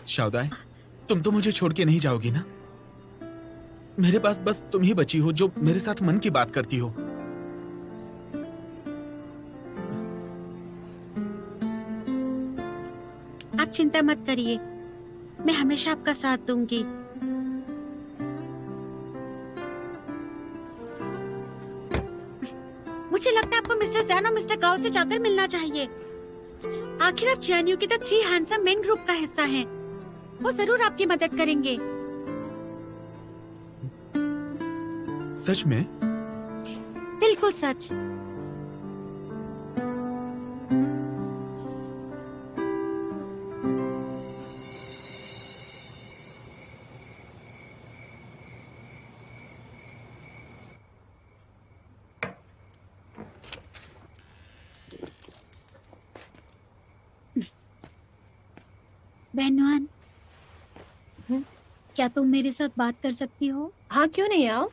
शाउदाई, तुम तो मुझे छोड़ के नहीं जाओगी ना? मेरे पास बस तुम ही बची हो जो मेरे साथ मन की बात करती हो। आप चिंता मत करिए, मैं हमेशा आपका साथ दूंगी। मुझे लगता है आपको मिस्टर जैन और मिस्टर गाओ से जाकर मिलना चाहिए। आखिर आप जेएनयू के the three handsome main group का हिस्सा हैं। वो जरूर आपकी मदद करेंगे। सच में? बिल्कुल सच। बहनवान, क्या तुम मेरे साथ बात कर सकती हो? हाँ, क्यों नहीं, आओ।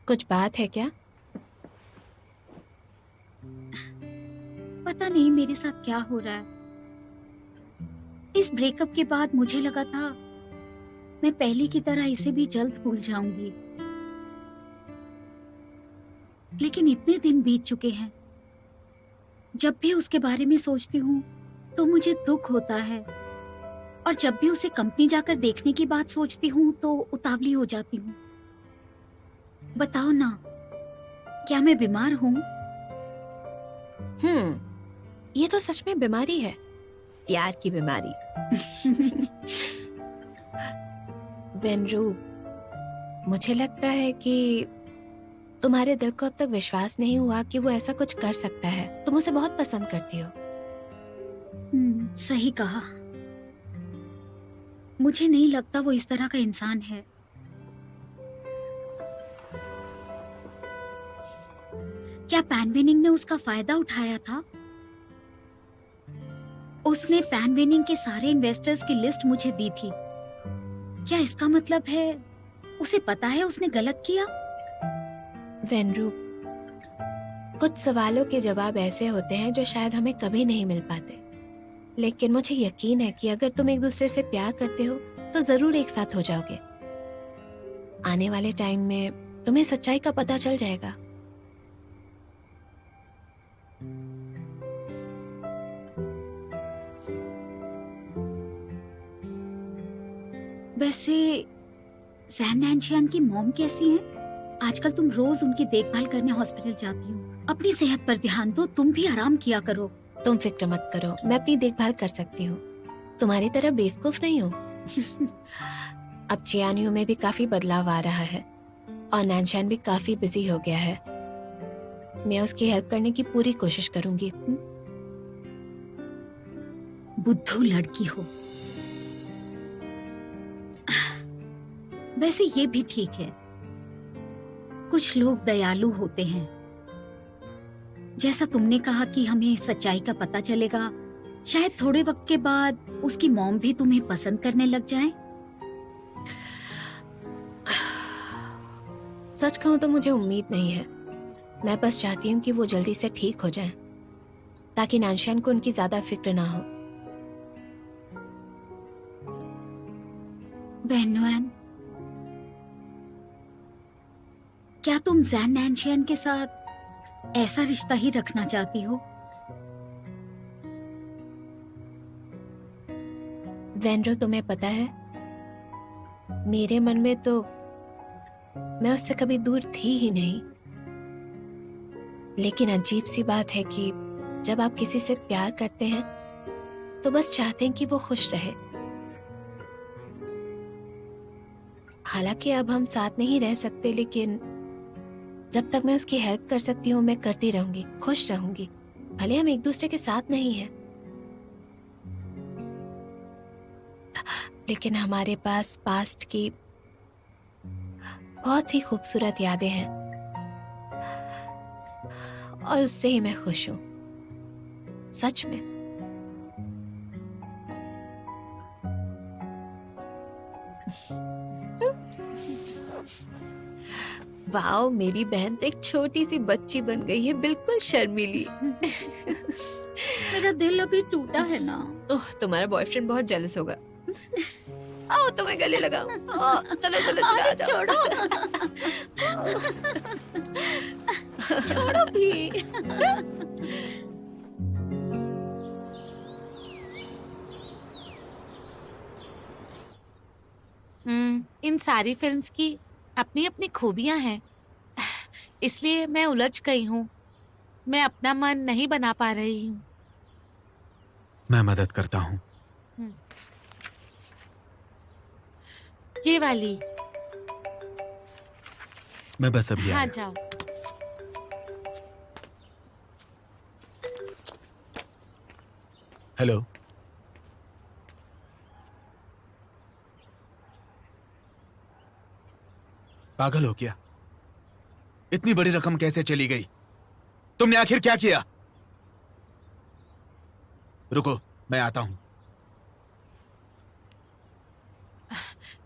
कुछ बात है क्या? पता नहीं मेरे साथ क्या हो रहा है। इस ब्रेकअप के बाद मुझे लगा था मैं पहले की तरह इसे भी जल्द भूल जाऊंगी, लेकिन इतने दिन बीत चुके हैं। जब भी उसके बारे में सोचती हूँ तो मुझे दुख होता है, और जब भी उसे कंपनी जाकर देखने की बात सोचती हूँ तो उतावली हो जाती हूँ। बताओ ना, क्या मैं बीमार हूँ? ये तो सच में बीमारी है, प्यार की बीमारी। वेनरू, मुझे लगता है कि तुम्हारे दिल को अब तक विश्वास नहीं हुआ कि वो ऐसा कुछ कर सकता है। तुम उसे बहुत पसंद करती हो। सही कहा। मुझे नहीं लगता वो इस तरह का इंसान है। क्या पैन वेनिंग ने उसका फायदा उठाया था? उसने पैन वेनिंग के सारे इन्वेस्टर्स की लिस्ट मुझे दी थी। क्या इसका मतलब है उसे पता है उसने गलत किया? वेनरू, कुछ सवालों के जवाब ऐसे होते हैं जो शायद हमें कभी नहीं मिल पाते, लेकिन मुझे यकीन है कि अगर तुम एक दूसरे से प्यार करते हो तो जरूर एक साथ हो जाओगे। आने वाले टाइम में तुम्हें सच्चाई का पता चल जाएगा। वैसे जैन नैन्शियान की मॉम कैसी हैं? आजकल तुम रोज उनकी देखभाल करने हॉस्पिटल जाती हो। अपनी सेहत पर ध्यान दो, तुम भी आराम किया करो। तुम फिक्र मत करो, मैं अपनी देखभाल कर सकती हूँ। तुम्हारी तरह बेवकूफ नहीं हूँ। अब जेएनयू में भी काफी बदलाव आ रहा है और नैन्शियान भी काफी बिजी हो गया है। मैं उसकी हेल्प करने की पूरी कोशिश करूंगी। बुद्धू लड़की हो। वैसे ये भी ठीक है, कुछ लोग दयालु होते हैं। जैसा तुमने कहा कि हमें सच्चाई का पता चलेगा, शायद थोड़े वक्त के बाद उसकी मॉम भी तुम्हें पसंद करने लग जाए। सच कहूं तो मुझे उम्मीद नहीं है। मैं बस चाहती हूँ कि वो जल्दी से ठीक हो जाएं, ताकि नैन्शियान को उनकी ज्यादा फिक्र ना हो। बहनवान, क्या तुम जैन नैन्शियान के साथ ऐसा रिश्ता ही रखना चाहती हो? वेनरो, तुम्हें पता है, मेरे मन में तो मैं उससे कभी दूर थी ही नहीं। लेकिन अजीब सी बात है कि जब आप किसी से प्यार करते हैं तो बस चाहते हैं कि वो खुश रहे। हालांकि अब हम साथ नहीं रह सकते, लेकिन जब तक मैं उसकी हेल्प कर सकती हूँ मैं करती रहूंगी, खुश रहूंगी, भले हम एक दूसरे के साथ नहीं हैं। लेकिन हमारे पास पास्ट की बहुत सी खूबसूरत यादें हैं और उससे ही मैं खुश हूं, सच में। वाओ, मेरी बहन तो एक छोटी सी बच्ची बन गई है, बिल्कुल शर्मीली। मेरा दिल अभी टूटा है ना। ओह, तुम्हारा बॉयफ्रेंड बहुत जेलस होगा। आओ तुम्हें गले लगाओ। चलो चलो चलो, आ जाओ। छोड़ो। छोड़ो भी। इन सारी फिल्म्स की अपनी अपनी खूबियां हैं, इसलिए मैं उलझ गई हूँ। मैं अपना मन नहीं बना पा रही हूँ। मैं मदद करता हूँ। ये वाली। मैं बस अभी हाँ आया। जाओ। हेलो। पागल हो क्या? इतनी बड़ी रकम कैसे चली गई? तुमने आखिर क्या किया? रुको, मैं आता हूं।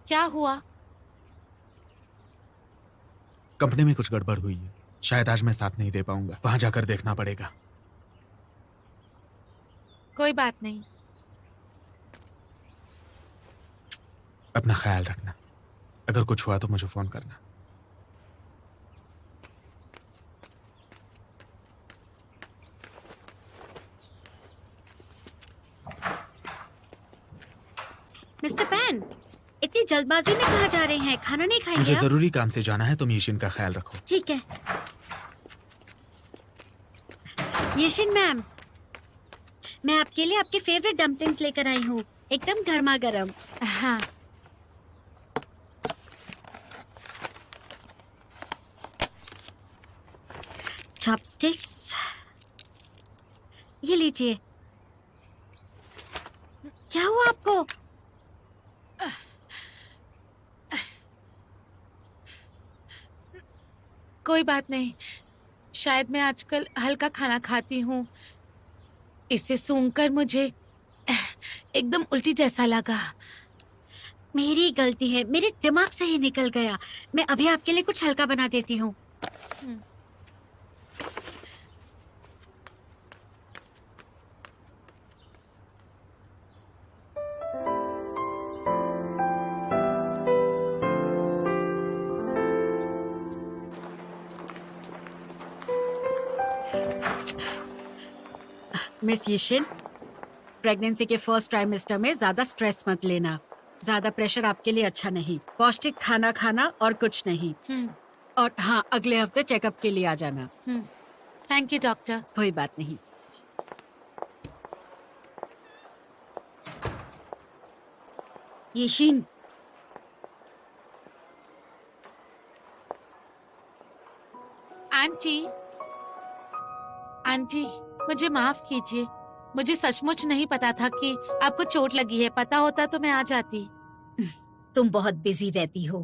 क्या हुआ? कंपनी में कुछ गड़बड़ हुई है। शायद आज मैं साथ नहीं दे पाऊंगा। वहां जाकर देखना पड़ेगा। कोई बात नहीं। अपना ख्याल रखना। अगर कुछ हुआ तो मुझे फोन करना। मिस्टर पैन, इतनी जल्दबाजी में कहाँ जा रहे हैं? खाना नहीं खाएंगे मुझे आप? जरूरी काम से जाना है। तुम यीशिन का ख्याल रखो। ठीक है। यीशिन मैम, मैं आपके लिए आपके फेवरेट डम्पलिंग्स लेकर आई हूँ, एकदम गर्मा गर्म। हाँ। चॉपस्टिक्स, ये लीजिए। क्या हुआ आपको? कोई बात नहीं। शायद मैं आजकल हल्का खाना खाती हूँ, इसे सूंघकर मुझे एकदम उल्टी जैसा लगा। मेरी गलती है, मेरे दिमाग से ही निकल गया। मैं अभी आपके लिए कुछ हल्का बना देती हूँ। मिस यीशिन, प्रेगनेंसी के फर्स्ट ट्राइमेस्टर में ज्यादा स्ट्रेस मत लेना। ज्यादा प्रेशर आपके लिए अच्छा नहीं। पौष्टिक खाना खाना और कुछ नहीं। और हाँ, अगले हफ्ते चेकअप के लिए आ जाना। Thank you doctor. कोई बात नहीं। यीशिन, आंटी, आंटी मुझे माफ कीजिए। मुझे सचमुच नहीं पता था कि आपको चोट लगी है। पता होता तो मैं आ जाती। तुम बहुत बिजी रहती हो।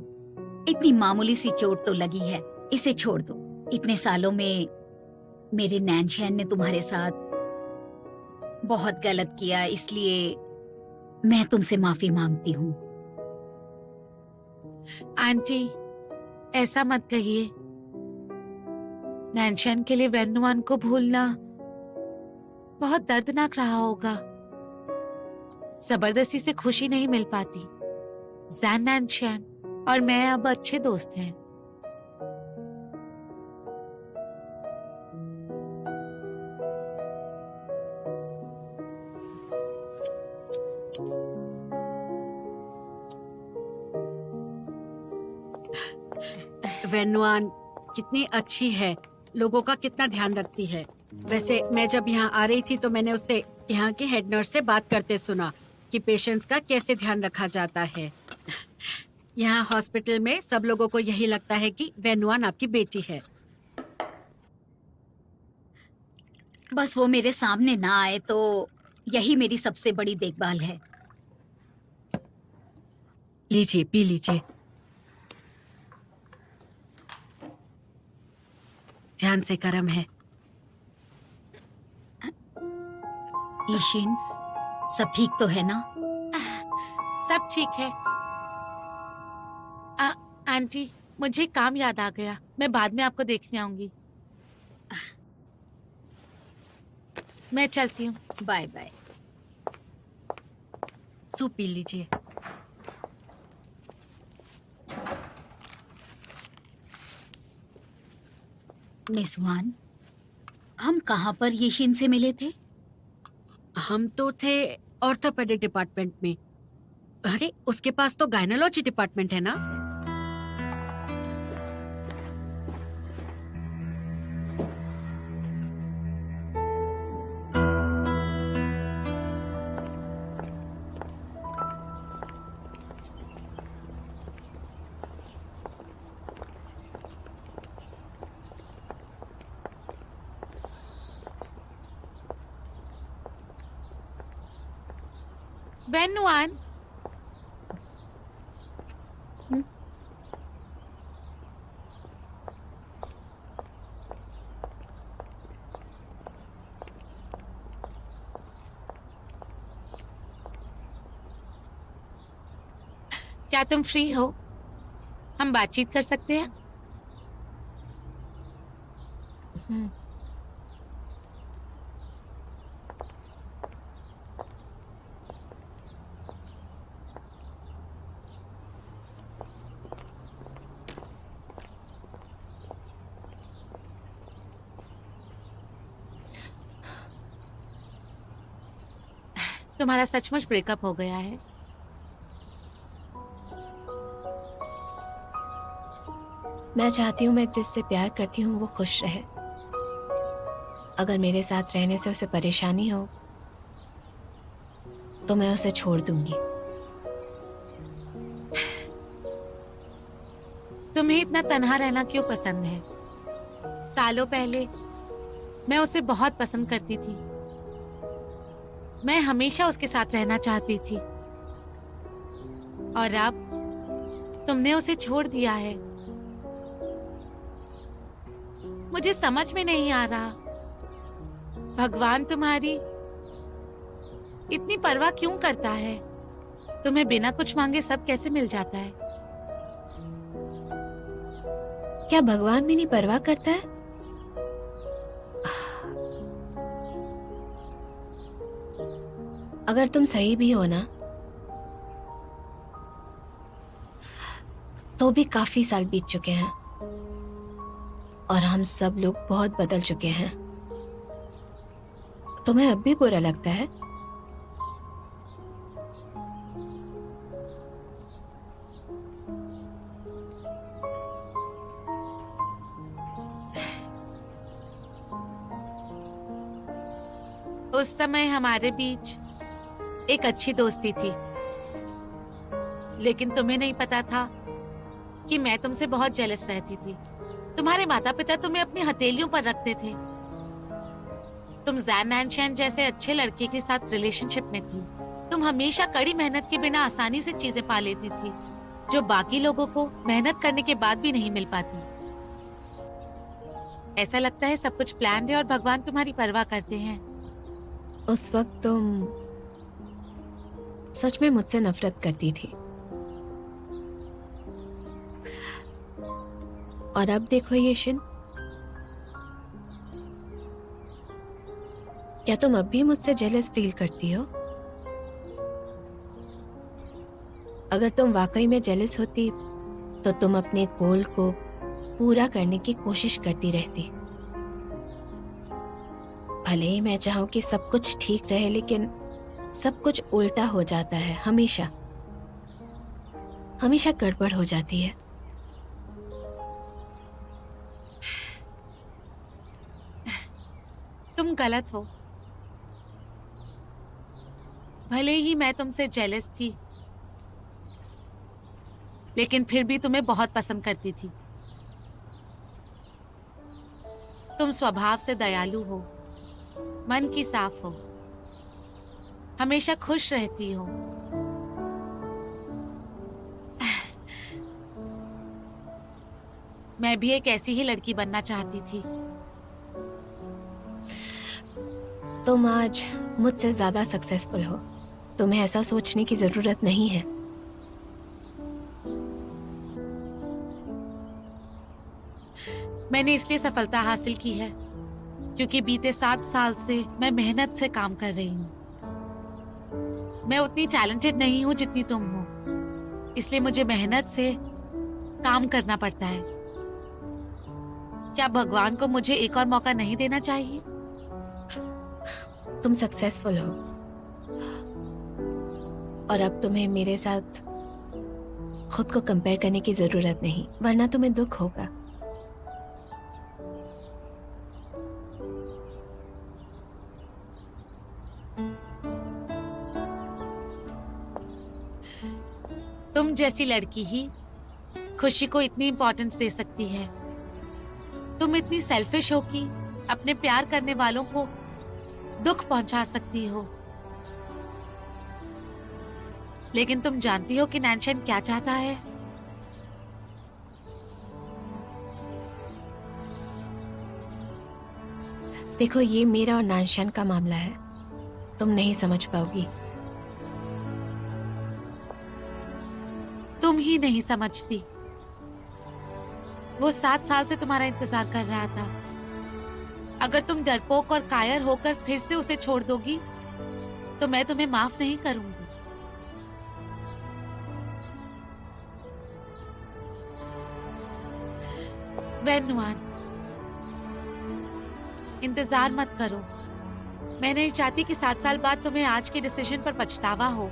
इतनी मामूली सी चोट तो लगी है, इसे छोड़ दो। इतने सालों में मेरे नैनशैन ने तुम्हारे साथ बहुत गलत किया, इसलिए मैं तुमसे माफी मांगती हूँ। आंटी, ऐसा मत कहिए। नैनशैन के लिए वेन्नुआन को भूलना बहुत दर्दनाक रहा होगा। जबरदस्ती से खुशी नहीं मिल पाती। जैन नैनशैन और मैं अब अच्छे दोस्त हैं। वेन्नुआन कितनी अच्छी है, लोगों का कितना ध्यान रखती है। वैसे मैं जब यहाँ आ रही थी तो मैंने उससे यहाँ के हेड नर्स से बात करते सुना कि पेशेंट्स का कैसे ध्यान रखा जाता है। यहाँ हॉस्पिटल में सब लोगों को यही लगता है कि वेन्नुआन आपकी बेटी है। बस वो मेरे सामने ना आए तो यही मेरी सबसे बड़ी देखभाल है। लीजिए, पी लीजिए। ध्यान से गर्म है। यीशिन, सब ठीक तो है ना? सब ठीक है। आंटी, मुझे काम याद आ गया, मैं बाद में आपको देखने आऊंगी। मैं चलती हूँ। Bye bye. सूप पी लीजिए। मिस वान, हम कहाँ पर येशिन से मिले थे? हम तो थे ऑर्थोपेडिक डिपार्टमेंट में। अरे उसके पास तो गायनोलॉजी डिपार्टमेंट है ना। वेनुआन, क्या तुम फ्री हो? हम बातचीत कर सकते हैं? हम्म, तुम्हारा सचमुच ब्रेकअप हो गया है? मैं चाहती हूँ मैं जिससे प्यार करती हूँ वो खुश रहे। अगर मेरे साथ रहने से उसे परेशानी हो तो मैं उसे छोड़ दूंगी। तुम्हें इतना तन्हा रहना क्यों पसंद है? सालों पहले मैं उसे बहुत पसंद करती थी। मैं हमेशा उसके साथ रहना चाहती थी और अब तुमने उसे छोड़ दिया है। मुझे समझ में नहीं आ रहा, भगवान तुम्हारी इतनी परवाह क्यों करता है? तुम्हें बिना कुछ मांगे सब कैसे मिल जाता है? क्या भगवान मेरी परवाह करता है? अगर तुम सही भी हो ना, तो भी काफी साल बीत चुके हैं और हम सब लोग बहुत बदल चुके हैं। तुम्हें अब भी बुरा लगता है? उस समय हमारे बीच एक अच्छी दोस्ती थी, लेकिन तुम्हें नहीं पता था कि मैं तुमसे बहुत जेलस रहती थी। तुम्हारे माता पिता तुम्हें अपनी हथेलियों पर रखते थे। तुम जैन एनशैन जैसे अच्छे लड़के के साथ रिलेशनशिप में थी। तुम हमेशा कड़ी मेहनत के बिना आसानी से चीजें पा लेती थी, जो बाकी लोगों को मेहनत करने के बाद भी नहीं मिल पाती। ऐसा लगता है सब कुछ प्लान्ड है और भगवान तुम्हारी परवाह करते हैं। उस वक्त तुम सच में मुझसे नफरत करती थी और अब देखो येशिन, क्या तुम अब भी मुझसे जेलस फील करती हो? अगर तुम वाकई में जेलस होती तो तुम अपने गोल को पूरा करने की कोशिश करती रहती। भले ही मैं चाहूं कि सब कुछ ठीक रहे, लेकिन सब कुछ उल्टा हो जाता है। हमेशा हमेशा गड़बड़ हो जाती है। तुम गलत हो। भले ही मैं तुमसे जेलस थी, लेकिन फिर भी तुम्हें बहुत पसंद करती थी। तुम स्वभाव से दयालु हो, मन की साफ हो, हमेशा खुश रहती हो। मैं भी एक ऐसी ही लड़की बनना चाहती थी। तुम आज मुझसे ज्यादा सक्सेसफुल हो, तुम्हें ऐसा सोचने की जरूरत नहीं है। मैंने इसलिए सफलता हासिल की है क्योंकि बीते 7 साल से मैं मेहनत से काम कर रही हूँ। मैं उतनी टैलेंटेड नहीं हूँ जितनी तुम हो, इसलिए मुझे मेहनत से काम करना पड़ता है। क्या भगवान को मुझे एक और मौका नहीं देना चाहिए? तुम सक्सेसफुल हो और अब तुम्हें मेरे साथ खुद को कंपेयर करने की जरूरत नहीं, वरना तुम्हें दुख होगा। तुम जैसी लड़की ही खुशी को इतनी इम्पोर्टेंस दे सकती है। तुम इतनी सेल्फिश हो कि अपने प्यार करने वालों को दुख पहुंचा सकती हो। लेकिन तुम जानती हो कि नैनशन क्या चाहता है? देखो, ये मेरा और नानशान का मामला है, तुम नहीं समझ पाओगी। तुम ही नहीं समझती। वो 7 साल से तुम्हारा इंतजार कर रहा था। अगर तुम डरपोक और कायर होकर फिर से उसे छोड़ दोगी तो मैं तुम्हें माफ नहीं करूंगी। वैनुआन, इंतजार मत करो। मैं नहीं चाहती कि 7 साल बाद तुम्हें आज के डिसीजन पर पछतावा हो।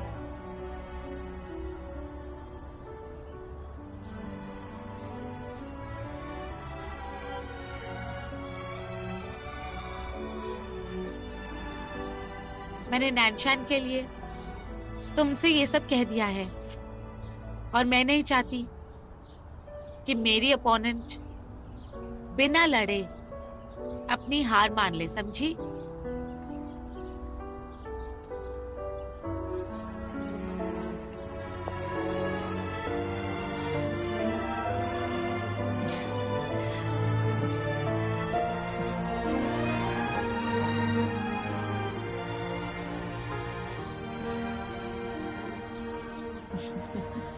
मैंने नैनशान के लिए तुमसे ये सब कह दिया है और मैं नहीं चाहती कि मेरी अपोनेंट बिना लड़े अपनी हार मान ले, समझी?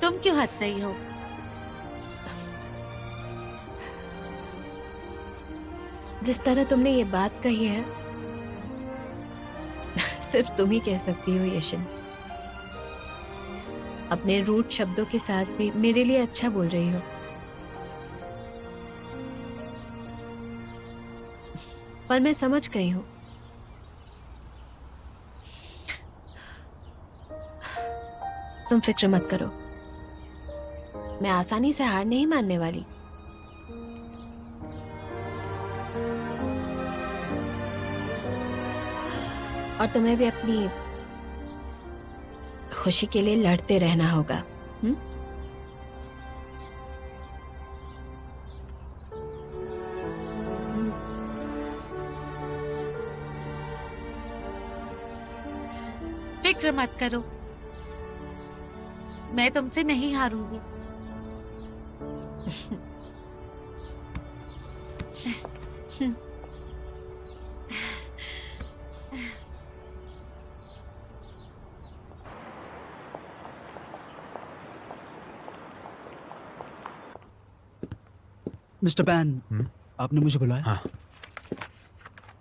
तुम क्यों हंस रही हो? जिस तरह तुमने ये बात कही है सिर्फ तुम ही कह सकती हो यशिन। अपने रूट शब्दों के साथ भी मेरे लिए अच्छा बोल रही हो। पर मैं समझ गई हूं। तुम फिक्र मत करो, मैं आसानी से हार नहीं मानने वाली। और तुम्हें भी अपनी खुशी के लिए लड़ते रहना होगा। फिक्र मत करो, मैं तुमसे नहीं हारूंगी। मिस्टर पैन, आपने मुझे बुलाया? हाँ,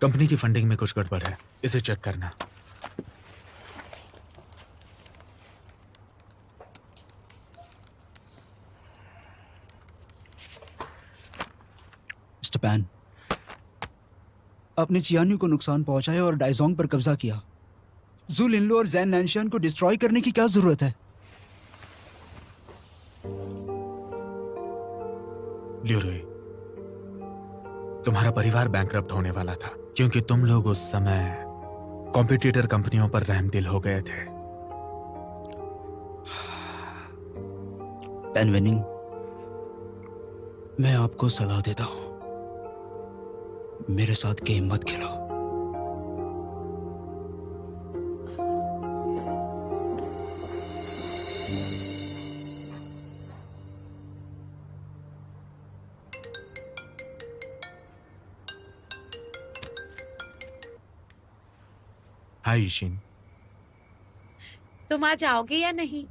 कंपनी की फंडिंग में कुछ गड़बड़ है, इसे चेक करना। मिस्टर पैन, आपने चियान्यू को नुकसान पहुंचाया और डाइजोंग पर कब्जा किया। जू लिनलो और जैन नैनशियान को डिस्ट्रॉय करने की क्या जरूरत है? ल्यूरुई, तुम्हारा परिवार बैंकरप्ट होने वाला था क्योंकि तुम लोग उस समय कॉम्पिटिटर कंपनियों पर रहमदिल हो गए थे। पैन वेनिंग, मैं आपको सलाह देता हूं, मेरे साथ गेम मत खेलो। हाय ईशिन, तुम आज आओगे या नहीं?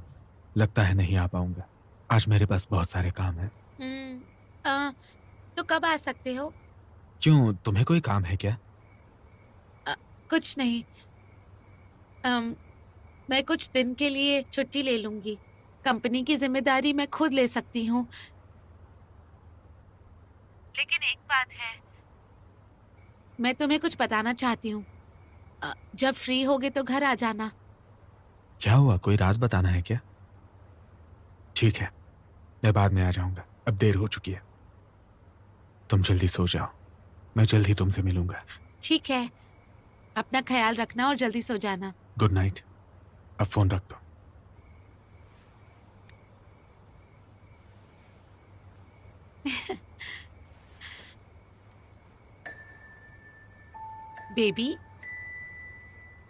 लगता है नहीं आ पाऊंगा। आज मेरे पास बहुत सारे काम हैं। तो कब आ सकते हो? क्यों, तुम्हें कोई काम है क्या? कुछ नहीं। मैं कुछ दिन के लिए छुट्टी ले लूंगी। कंपनी की जिम्मेदारी मैं खुद ले सकती हूँ। लेकिन एक बात है, मैं तुम्हें कुछ बताना चाहती हूँ। जब फ्री होगे तो घर आ जाना। क्या हुआ, कोई राज बताना है क्या? ठीक है, मैं बाद में आ जाऊंगा, अब देर हो चुकी है। तुम जल्दी सो जाओ, मैं जल्दी तुमसे मिलूंगा। ठीक है, अपना ख्याल रखना और जल्दी सो जाना। Good night. अब फोन रख दो। बेबी,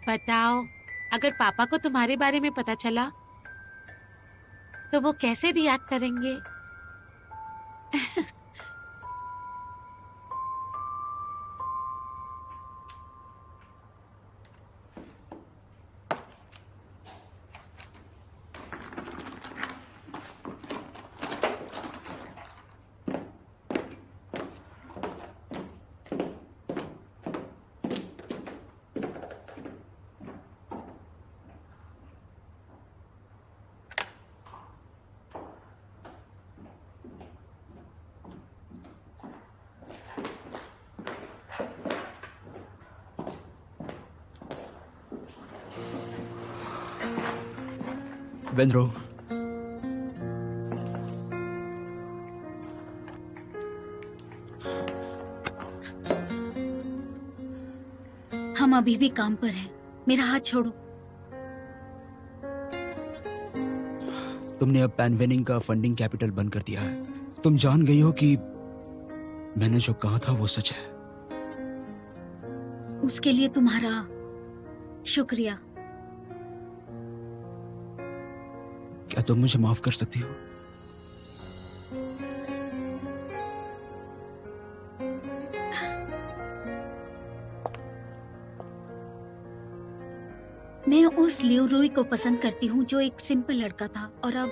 बताओ, अगर पापा को तुम्हारे बारे में पता चला तो वो कैसे रिएक्ट करेंगे? वेंद्रो, हम अभी भी काम पर हैं। मेरा हाथ छोड़ो। तुमने अब पैनवेनिंग का फंडिंग कैपिटल बंद कर दिया है। तुम जान गई हो कि मैंने जो कहा था वो सच है। उसके लिए तुम्हारा शुक्रिया। क्या तुम मुझे माफ कर सकती हो? मैं उस लियो रूई को पसंद करती हूँ जो एक सिंपल लड़का था, और अब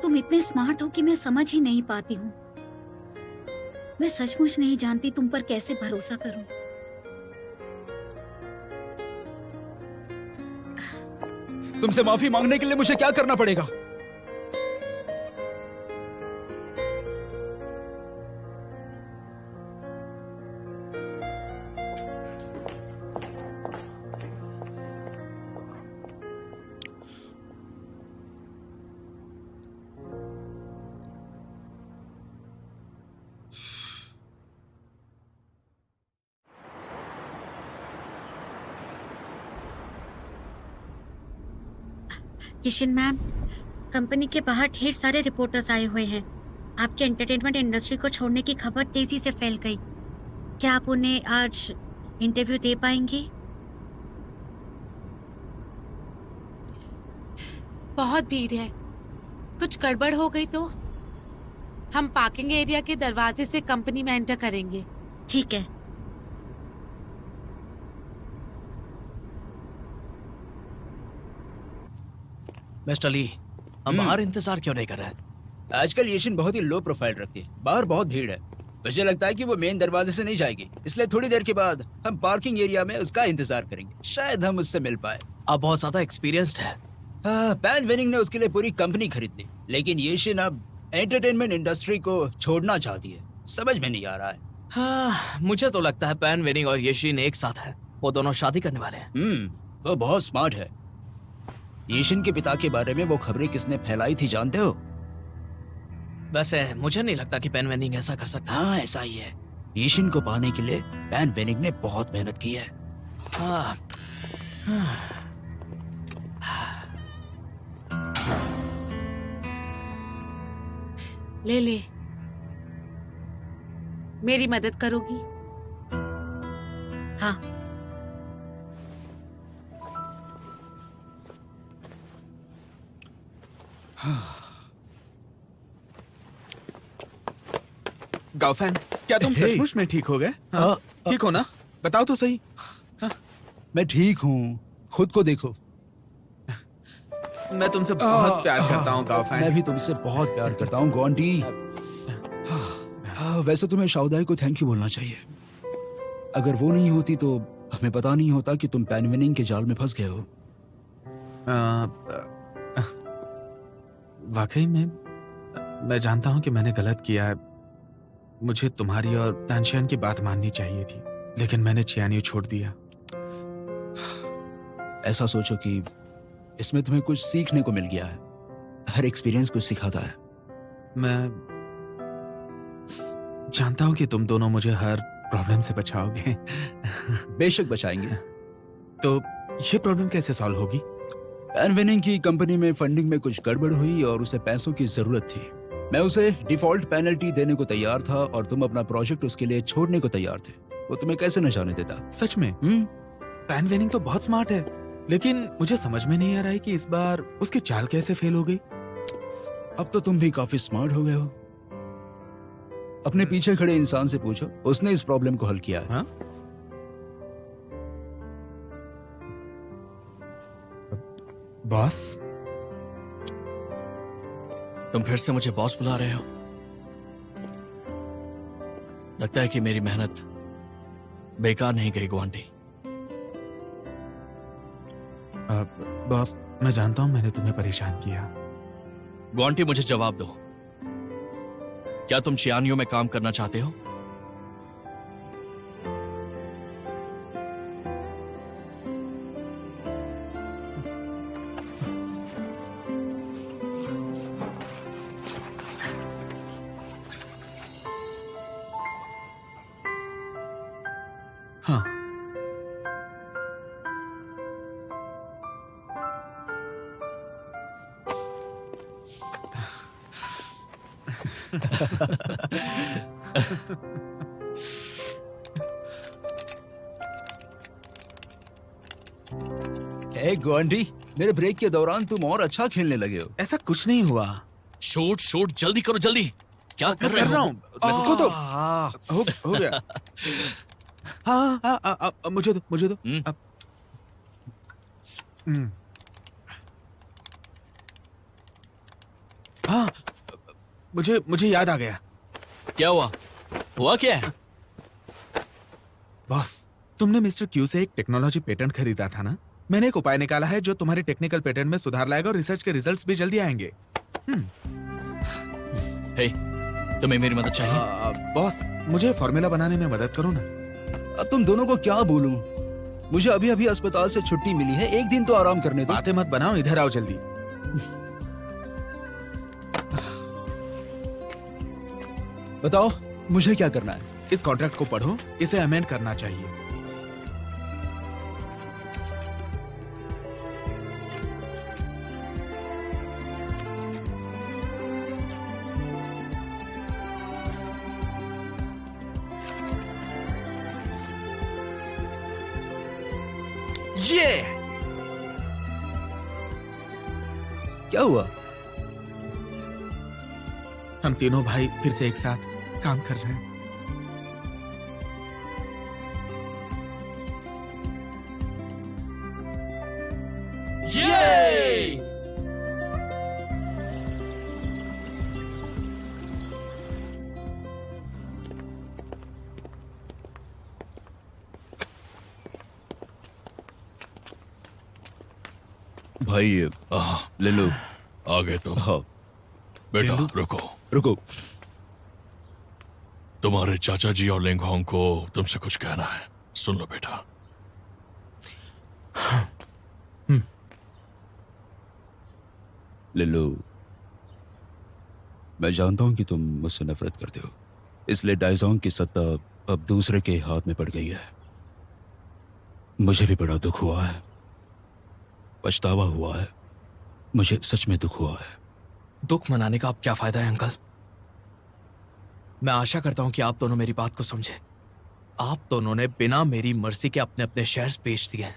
तुम इतने स्मार्ट हो कि मैं समझ ही नहीं पाती हूँ। मैं सचमुच नहीं जानती तुम पर कैसे भरोसा करूं। तुमसे माफी मांगने के लिए मुझे क्या करना पड़ेगा? किशन मैम, कंपनी के बाहर ढेर सारे रिपोर्टर्स आए हुए हैं। आपके एंटरटेनमेंट इंडस्ट्री को छोड़ने की खबर तेजी से फैल गई। क्या आप उन्हें आज इंटरव्यू दे पाएंगी? बहुत भीड़ है, कुछ गड़बड़ हो गई तो हम पार्किंग एरिया के दरवाजे से कंपनी में एंटर करेंगे। ठीक है। मिस्टर ली, हम बाहर इंतजार क्यों नहीं कर रहे? आजकल येशिन बहुत ही लो प्रोफाइल रखती है। बाहर बहुत भीड़ है। मुझे लगता है कि वो मेन दरवाजे से नहीं जाएगी, इसलिए थोड़ी देर के बाद हम पार्किंग एरिया में उसका इंतजार करेंगे। शायद हम उससे मिल पाए। आप बहुत ज्यादा एक्सपीरियंस्ड है। पैन वेनिंग ने उसके लिए पूरी कंपनी खरीद ली, लेकिन येशिन अब एंटरटेनमेंट इंडस्ट्री को छोड़ना चाहती है। समझ में नहीं आ रहा है। हाँ, मुझे तो लगता है पैन वेनिंग और येशिन एक साथ है। वो दोनों शादी करने वाले हैं। वो बहुत स्मार्ट है। येशिन के पिता के बारे में वो खबरें किसने फैलाई थी जानते हो? वैसे मुझे नहीं लगता कि पैन वेनिंग ऐसा कर सकता। हाँ, ऐसा ही है। येशिन को पाने के लिए पैन वेनिंग ने बहुत मेहनत की है। हाँ। ले ले, मेरी मदद करोगी? हाँ। गाओफैन, क्या तुम हे। सचमुच में ठीक हो गए? हाँ, ठीक हो ना? बताओ तो सही। मैं ठीक हूँ, खुद को देखो। मैं तुमसे बहुत प्यार करता हूँ गाओफैन। मैं भी तुमसे बहुत प्यार करता हूँ गोंटी। वैसे तुम्हें शाउदाई को थैंक यू बोलना चाहिए। अगर वो नहीं होती तो हमें पता नहीं होता कि तुम पेन विनिंग के जाल में फंस गए हो। वाकई में मैं जानता हूं कि मैंने गलत किया है। मुझे तुम्हारी और नानशियान की बात माननी चाहिए थी, लेकिन मैंने चियानियो छोड़ दिया। ऐसा सोचो कि इसमें तुम्हें कुछ सीखने को मिल गया है। हर एक्सपीरियंस कुछ सिखाता है। मैं जानता हूं कि तुम दोनों मुझे हर प्रॉब्लम से बचाओगे। बेशक बचाएंगे। तो ये प्रॉब्लम कैसे सॉल्व होगी? पेन विनिंग की कंपनी में फंडिंग में कुछ गड़बड़ हुई और उसे पैसों की जरूरत थी। मैं उसे डिफॉल्ट पेनल्टी देने को तैयार था और तुम अपना प्रोजेक्ट उसके लिए छोड़ने को तैयार थे। वो तुम्हें कैसे न जाने देता? सच में? पेन विनिंग तो बहुत स्मार्ट है, लेकिन मुझे समझ में नहीं आ रहा है कि इस बार उसकी चाल कैसे फेल हो गई। अब तो तुम भी काफी स्मार्ट हो गए हो। अपने पीछे खड़े इंसान से पूछो, उसने इस प्रॉब्लम को हल किया है। हाँ? बॉस, तुम फिर से मुझे बॉस बुला रहे हो? लगता है कि मेरी मेहनत बेकार नहीं गई ग्वांटी। बॉस, मैं जानता हूं मैंने तुम्हें परेशान किया। ग्वांटी, मुझे जवाब दो, क्या तुम चियानियो में काम करना चाहते हो? हाँ। ए ग्वांटी, मेरे ब्रेक के दौरान तुम और अच्छा खेलने लगे हो। ऐसा कुछ नहीं हुआ। शूट शूट, जल्दी करो जल्दी। क्या कर रहे हो? इसको तो हो गया। हाँ हाँ हाँ, मुझे दो। हाँ, मुझे याद आ गया। क्या हुआ क्या है? बॉस, तुमने मिस्टर क्यू से एक टेक्नोलॉजी पेटेंट खरीदा था ना? मैंने एक उपाय निकाला है जो तुम्हारे टेक्निकल पेटेंट में सुधार लाएगा और रिसर्च के रिजल्ट्स भी जल्दी आएंगे। हे, तुम्हें मेरी मदद चाहिए? बॉस, मुझे फॉर्मूला बनाने में मदद करो ना। अब तुम दोनों को क्या बोलूं? मुझे अभी अभी अस्पताल से छुट्टी मिली है, एक दिन तो आराम करने दो। बातें मत बनाओ, इधर आओ जल्दी। बताओ मुझे क्या करना है? इस कॉन्ट्रैक्ट को पढ़ो, इसे अमेंड करना चाहिए। ये क्या हुआ? हम तीनों भाई फिर से एक साथ काम कर रहे हैं। ये! भाई ले लो। आ गए तुम? हाँ। बेटा रुको। रुको। तुम्हारे चाचा जी और लिंगहोंग को तुमसे कुछ कहना है, सुन लो बेटा। ले लो। मैं जानता हूं कि तुम मुझसे नफरत करते हो, इसलिए डाइजोंग की सत्ता अब दूसरे के हाथ में पड़ गई है। मुझे भी बड़ा दुख हुआ है, पछतावा हुआ है। मुझे सच में दुख हुआ है। दुख मनाने का अब क्या फायदा है अंकल? मैं आशा करता हूं कि आप दोनों मेरी बात को समझे। आप दोनों ने बिना मेरी मर्जी के अपने अपने शेयर्स बेच दिए हैं।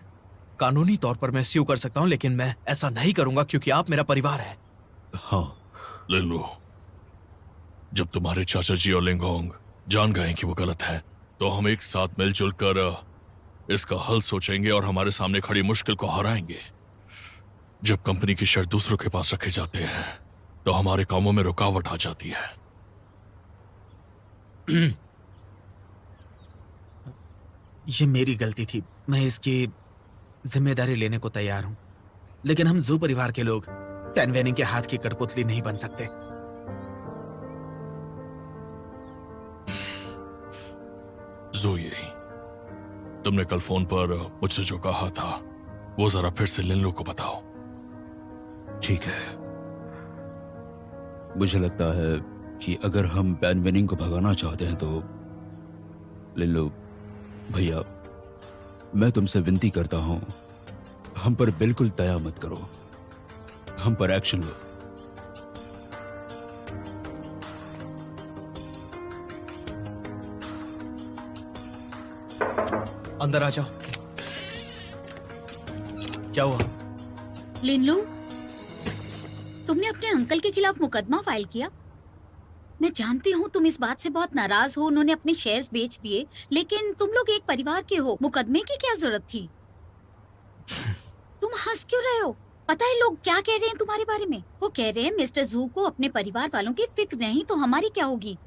कानूनी तौर पर मैं स्यू कर सकता हूं, लेकिन मैं ऐसा नहीं करूंगा क्योंकि आप मेरा परिवार है। हाँ। ले लो। जब तुम्हारे चाचा जी और लिंगहोंग जान गए कि वो गलत है, तो हम एक साथ मिलजुल कर इसका हल सोचेंगे और हमारे सामने खड़ी मुश्किल को हराएंगे। जब कंपनी की शेयर दूसरों के पास रखे जाते हैं तो हमारे कामों में रुकावट आ जाती है। ये मेरी गलती थी, मैं इसकी जिम्मेदारी लेने को तैयार हूं, लेकिन हम जू परिवार के लोग टैन वेनिंग के हाथ की कठपुतली नहीं बन सकते। ज़ोई, तुमने कल फोन पर मुझसे जो कहा था वो जरा फिर से लिनलू को बताओ। ठीक है। मुझे लगता है कि अगर हम पैन विनिंग को भगाना चाहते हैं तो लिनलू भैया, मैं तुमसे विनती करता हूं, हम पर बिल्कुल दया मत करो, हम पर एक्शन लो। अंदर आ जाओ। क्या हुआ? लिनलू, तुमने अपने अंकल के खिलाफ मुकदमा फाइल किया। मैं जानती हूँ तुम इस बात से बहुत नाराज हो, उन्होंने अपने शेयर्स बेच दिए, लेकिन तुम लोग एक परिवार के हो, मुकदमे की क्या जरूरत थी? तुम हंस क्यों रहे हो? पता है लोग क्या कह रहे हैं तुम्हारे बारे में? वो कह रहे हैं मिस्टर जू को अपने परिवार वालों की फिक्र नहीं, तो हमारी क्या होगी?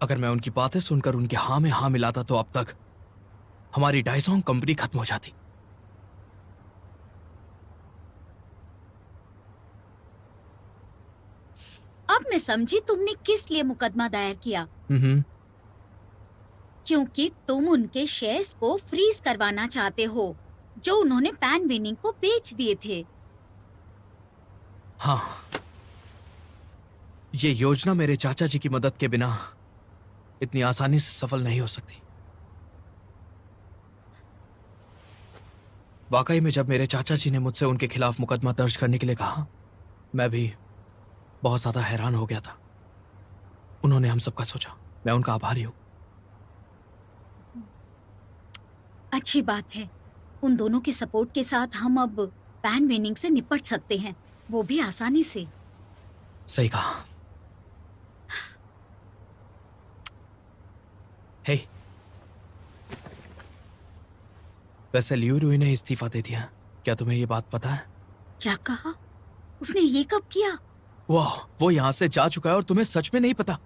अगर मैं उनकी बातें सुनकर उनके हाँ में हाँ मिलाता तो अब तक हमारी डाइसोंग कंपनी खत्म हो जाती। अब मैं समझी तुमने किस लिए मुकदमा दायर किया। क्योंकि तुम उनके शेयर्स को फ्रीज करवाना चाहते हो जो उन्होंने पैन विनिंग को बेच दिए थे। हाँ, ये योजना मेरे चाचा जी की मदद के बिना इतनी आसानी से सफल नहीं हो सकती। वाकई में जब मेरे चाचा जी ने मुझसे उनके खिलाफ मुकदमा दर्ज करने के लिए कहा, मैं भी बहुत ज्यादा हैरान हो गया था। उन्होंने हम सबका सोचा, मैं उनका आभारी हूं। अच्छी बात है, उन दोनों के सपोर्ट के साथ हम अब पैन विनिंग से निपट सकते हैं, वो भी आसानी से। सही कहा। हे, वैसे लियू रुई ने इस्तीफा दे दिया, क्या तुम्हें ये बात पता है? क्या कहा उसने? ये कब किया? वाह, वो यहां से जा चुका है और तुम्हें सच में नहीं पता?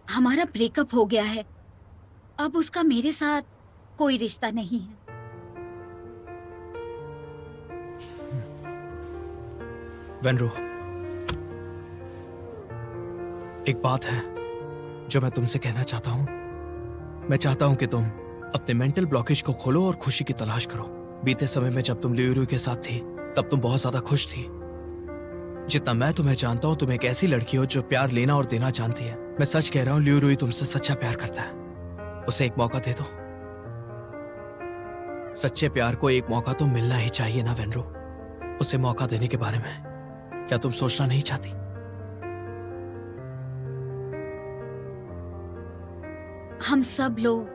हमारा ब्रेकअप हो गया है, अब उसका मेरे साथ कोई रिश्ता नहीं है। वेनरू, एक बात है जो मैं तुमसे कहना चाहता हूं। मैं चाहता हूं कि तुम अपने मेंटल ब्लॉकेज को खोलो और खुशी की तलाश करो। बीते समय में जब तुम लियू रुई के साथ थी तब तुम बहुत ज्यादा खुश थी। जितना मैं तुम्हें जानता हूं, तुम एक ऐसी लड़की हो जो प्यार लेना और देना जानती है। मैं सच कह रहा हूं, लियू रुई तुमसे सच्चा प्यार करता है। उसे एक मौका दे दो। सच्चे प्यार को एक मौका तो मिलना ही चाहिए ना वेनरू? उसे मौका देने के बारे में क्या तुम सोचना नहीं चाहती? हम सब लोग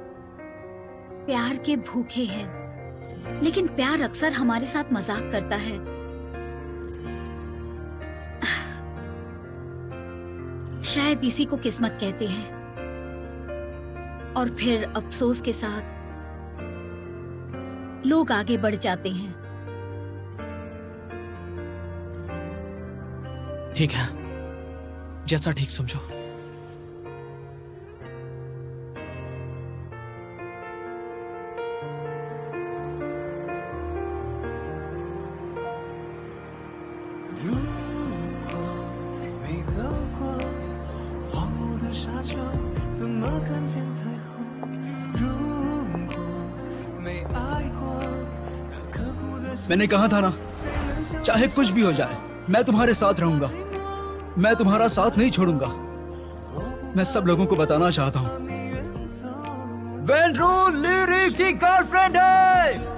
प्यार के भूखे हैं, लेकिन प्यार अक्सर हमारे साथ मजाक करता है। शायद इसी को किस्मत कहते हैं। और फिर अफसोस के साथ लोग आगे बढ़ जाते हैं। ठीक है, जैसा ठीक समझो। मैंने कहा था ना, चाहे कुछ भी हो जाए मैं तुम्हारे साथ रहूंगा, मैं तुम्हारा साथ नहीं छोड़ूंगा। मैं सब लोगों को बताना चाहता हूं, वेनरू लिरी की गर्लफ्रेंड है।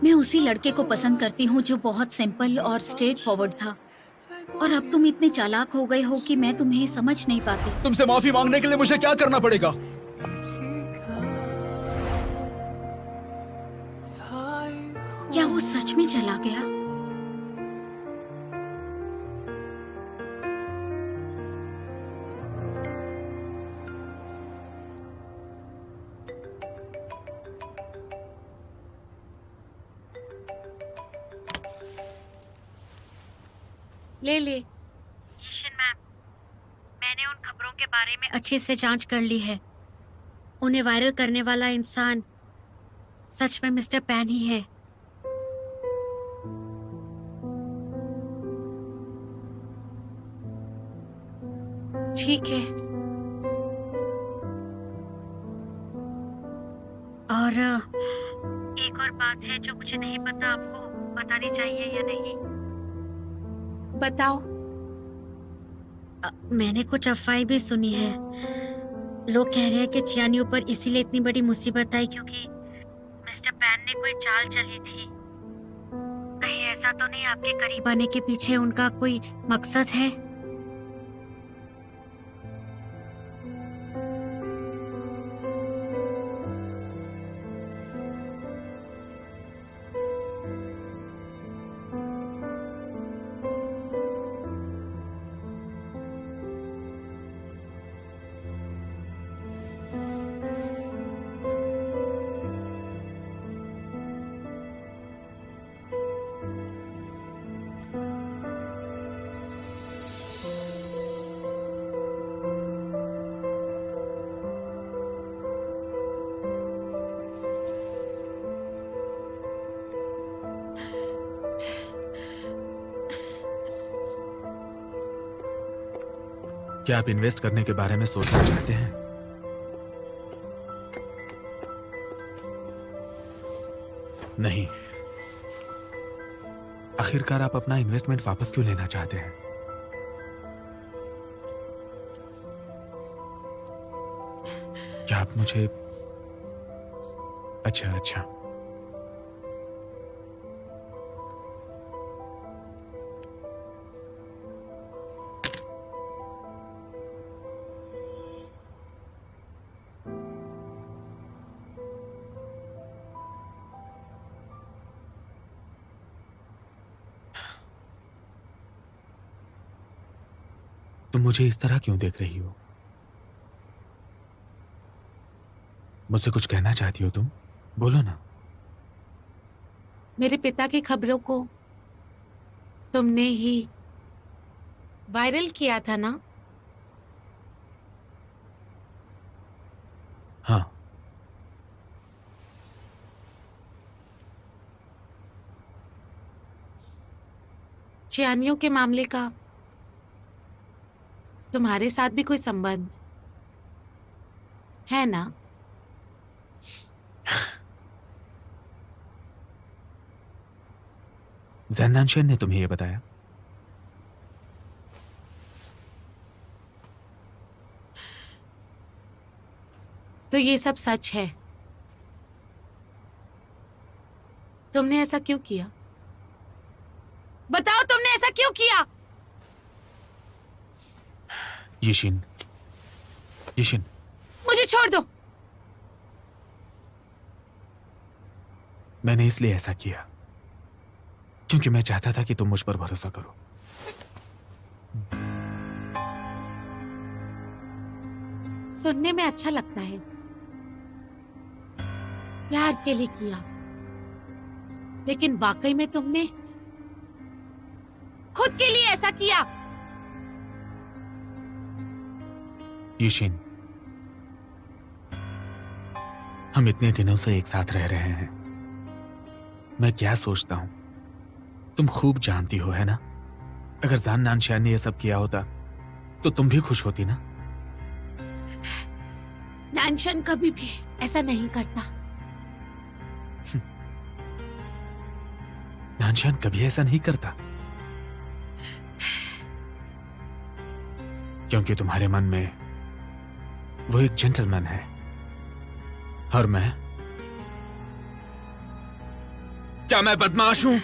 मैं उसी लड़के को पसंद करती हूँ जो बहुत सिंपल और स्ट्रेट फॉरवर्ड था। और अब तुम इतने चालाक हो गए हो कि मैं तुम्हें समझ नहीं पाती। तुमसे माफी मांगने के लिए मुझे क्या करना पड़ेगा? क्या वो सच में चला गया? ले ले। मैम, मैंने उन खबरों के बारे में अच्छे से जांच कर ली है। उन्हें वायरल करने वाला इंसान सच में मिस्टर पैन ही है। ठीक है। और एक और बात है जो मुझे नहीं पता, आपको बतानी चाहिए या नहीं। बताओ। मैंने कुछ अफवाहें भी सुनी है। लोग कह रहे हैं कि चियानियों पर इसीलिए इतनी बड़ी मुसीबत आई क्योंकि मिस्टर पैन ने कोई चाल चली थी। कहीं ऐसा तो नहीं आपके करीब आने के पीछे उनका कोई मकसद है? क्या आप इन्वेस्ट करने के बारे में सोचना चाहते हैं? नहीं। आखिरकार आप अपना इन्वेस्टमेंट वापस क्यों लेना चाहते हैं? क्या आप मुझे... अच्छा। तुम मुझे इस तरह क्यों देख रही हो? मुझसे कुछ कहना चाहती हो तुम? बोलो ना। मेरे पिता की खबरों को तुमने ही वायरल किया था ना? हाँ। चियानियों के मामले का तुम्हारे साथ भी कोई संबंध है ना? ज़ैन नानशियान ने तुम्हें यह बताया? तो ये सब सच है। तुमने ऐसा क्यों किया? बताओ, तुमने ऐसा क्यों किया? यिशिन, मुझे छोड़ दो। मैंने इसलिए ऐसा किया क्योंकि मैं चाहता था कि तुम मुझ पर भरोसा करो। सुनने में अच्छा लगता है, प्यार के लिए किया, लेकिन वाकई में तुमने खुद के लिए ऐसा किया। यिशिन, हम इतने दिनों से एक साथ रह रहे हैं। मैं क्या सोचता हूं तुम खूब जानती हो, है ना? अगर ज़ैन नानशियान ने यह सब किया होता तो तुम भी खुश होती ना? नानशियान कभी भी ऐसा नहीं करता। नानशियान कभी ऐसा नहीं करता क्योंकि तुम्हारे मन में वो एक जेंटलमैन है और मैं क्या मैं बदमाश हूं?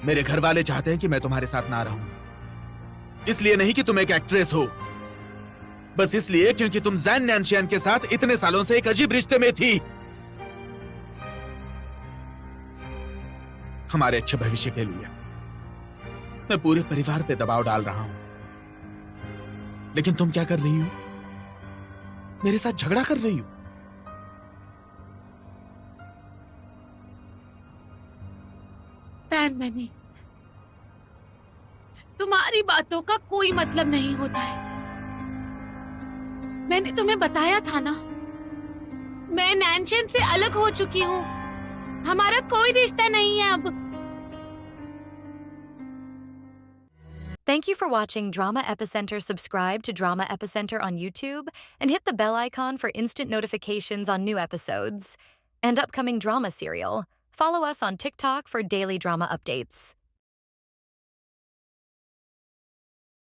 मेरे घर वाले चाहते हैं कि मैं तुम्हारे साथ ना रहूं। इसलिए नहीं कि तुम एक एक्ट्रेस हो, बस इसलिए क्योंकि तुम जैन नैनशियान के साथ इतने सालों से एक अजीब रिश्ते में थी। हमारे अच्छे भविष्य के लिए मैं पूरे परिवार पे दबाव डाल रहा हूं, लेकिन तुम क्या कर रही हो? मेरे साथ झगड़ा कर रही हो। पैन मैनी, तुम्हारी बातों का कोई मतलब नहीं होता है। मैंने तुम्हें बताया था ना, मैं नैनशियन से अलग हो चुकी हूँ। हमारा कोई रिश्ता नहीं है अब। Thank you for watching Drama Epicenter. Subscribe to Drama Epicenter on YouTube and hit the bell icon for instant notifications on new episodes and upcoming drama serial. Follow us on TikTok for daily drama updates.